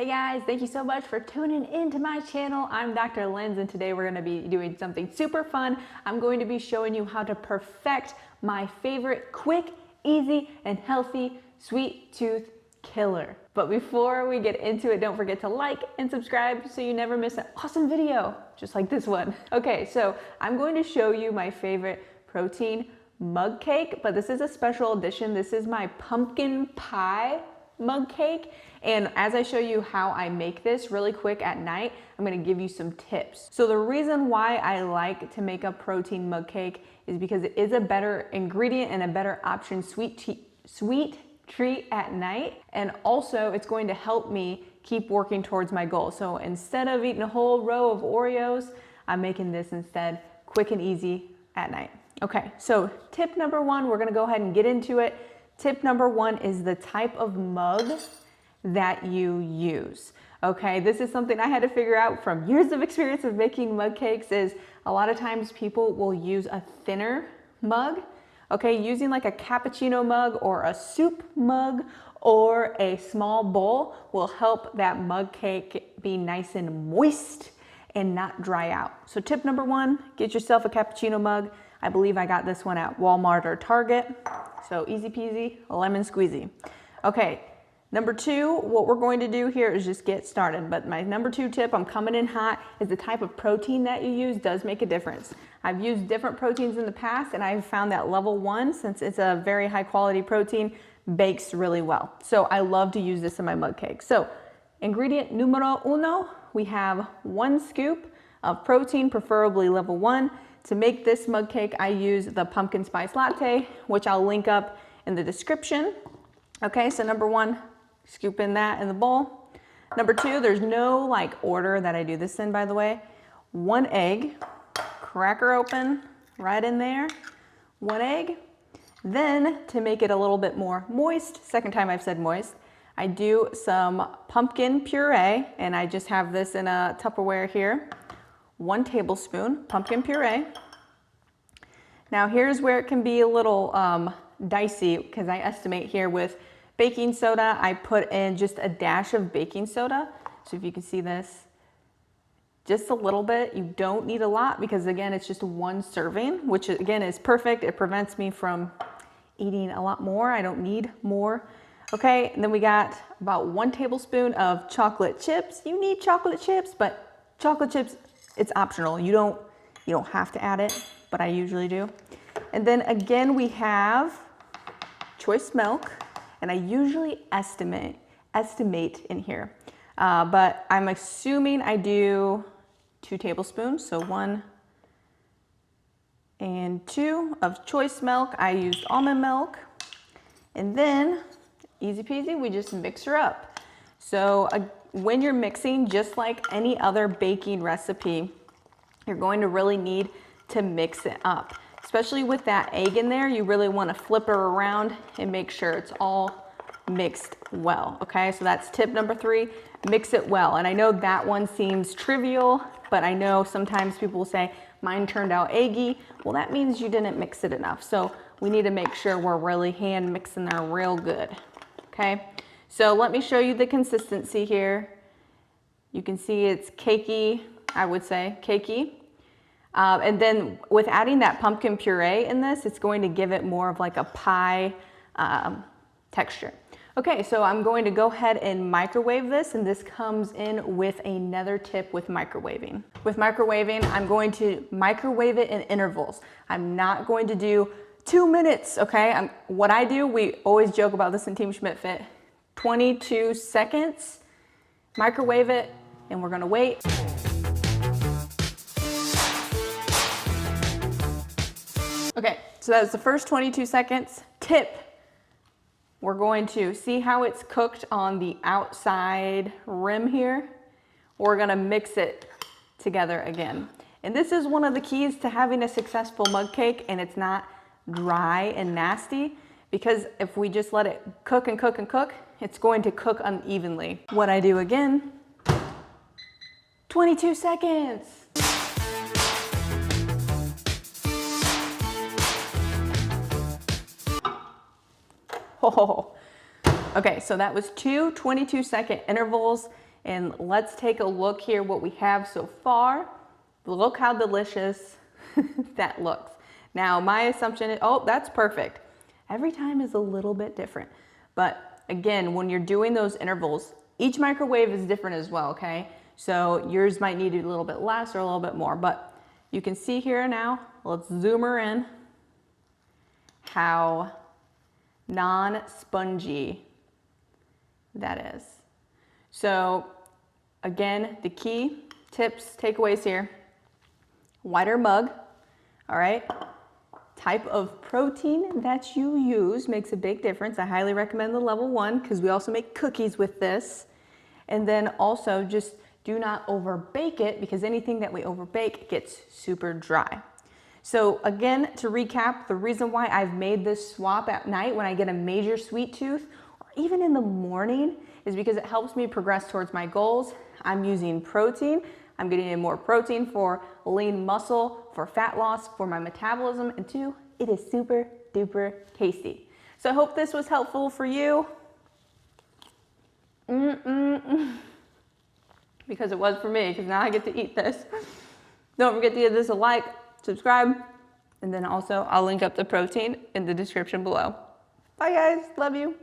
Hey guys, thank you so much for tuning into my channel. I'm Dr. Lenz and today we're gonna be doing something super fun. I'm going to be showing you how to perfect my favorite quick, easy, and healthy sweet tooth killer. But before we get into it, don't forget to like and subscribe so you never miss an awesome video, just like this one. Okay, so I'm going to show you my favorite protein mug cake, but this is a special edition. This is my pumpkin pie mug cake. And as I show you how I make this really quick at night, I'm gonna give you some tips. So the reason why I like to make a protein mug cake is because it is a better ingredient and a better option sweet treat at night. And also it's going to help me keep working towards my goal. So instead of eating a whole row of Oreos, I'm making this instead quick and easy at night. Okay, so tip number one, we're gonna go ahead and get into it. Tip number one is the type of mug that you use. Okay, this is something I had to figure out from years of experience of making mug cakes. Is a lot of times people will use a thinner mug. Okay, using like a cappuccino mug or a soup mug or a small bowl will help that mug cake be nice and moist and not dry out. So tip number one, get yourself a cappuccino mug. I believe I got this one at Walmart or Target. So easy peasy, lemon squeezy. Okay, number two, what we're going to do here is just get started. But my number two tip, I'm coming in hot, is the type of protein that you use does make a difference. I've used different proteins in the past and I've found that level one, since it's a very high quality protein, bakes really well. So I love to use this in my mug cake. So ingredient numero uno, we have 1 scoop of protein, preferably level 1. To make this mug cake, I use the pumpkin spice latte, which I'll link up in the description. Okay, so number one, scoop in that in the bowl. Number two, there's no like order that I do this in, by the way. 1 egg, cracker open, right in there, 1 egg. Then to make it a little bit more moist, second time I've said moist, I do some pumpkin puree, and I just have this in a Tupperware here. 1 tablespoon pumpkin puree. Now here's where it can be a little dicey, because I estimate here with baking soda, I put in just a dash of baking soda. So if you can see this, just a little bit. You don't need a lot because again, it's just 1 serving, which again is perfect. It prevents me from eating a lot more. I don't need more. Okay, and then we got about 1 tablespoon of chocolate chips. You need chocolate chips, but chocolate chips, it's optional. You don't have to add it, but I usually do. And then again, we have choice milk, and I usually estimate in here, but I'm assuming I do 2 tablespoons, so 1 and 2 of choice milk. I used almond milk, and then easy peasy, we just mix her up. So when you're mixing, just like any other baking recipe, you're going to really need to mix it up. Especially with that egg in there, you really want to flip her around and make sure it's all mixed well. Okay, so that's tip number 3, mix it well. And I know that one seems trivial, but I know sometimes people will say, mine turned out eggy. Well, that means you didn't mix it enough. So we need to make sure we're really hand mixing there real good. Okay, so let me show you the consistency here. You can see it's cakey, I would say, cakey. And then with adding that pumpkin puree in this, it's going to give it more of like a pie texture. Okay, so I'm going to go ahead and microwave this, and this comes in with another tip with microwaving. With microwaving, I'm going to microwave it in intervals. I'm not going to do 2 minutes, okay? What I do, we always joke about this in Team Schmidt Fit, 22 seconds, microwave it, and we're gonna wait. Okay, so that was the first 22 seconds. Tip, we're going to see how it's cooked on the outside rim here. We're gonna mix it together again. And this is one of the keys to having a successful mug cake, and it's not dry and nasty, because if we just let it cook and cook and cook, it's going to cook unevenly. What I do again, 22 seconds. Oh, okay, so that was 2 22-second intervals, And let's take a look here what we have so far. Look how delicious that looks. Now, my assumption is, oh, that's perfect. Every time is a little bit different. But again, when you're doing those intervals, each microwave is different as well, okay? So yours might need a little bit less or a little bit more, but you can see here now, let's zoom her in, how non-spongy that is. So again, the key tips, takeaways here, wider mug, all right? Type of protein that you use makes a big difference. I highly recommend the level 1 because we also make cookies with this. And then also just do not over bake it because anything that we over bake gets super dry. So again, to recap, the reason why I've made this swap at night when I get a major sweet tooth, or even in the morning, is because it helps me progress towards my goals. I'm using protein. I'm getting in more protein for lean muscle, for fat loss, for my metabolism, and 2, it is super duper tasty. So I hope this was helpful for you. Because it was for me, because now I get to eat this. Don't forget to give this a like, subscribe, and then also I'll link up the protein in the description below. Bye guys, love you.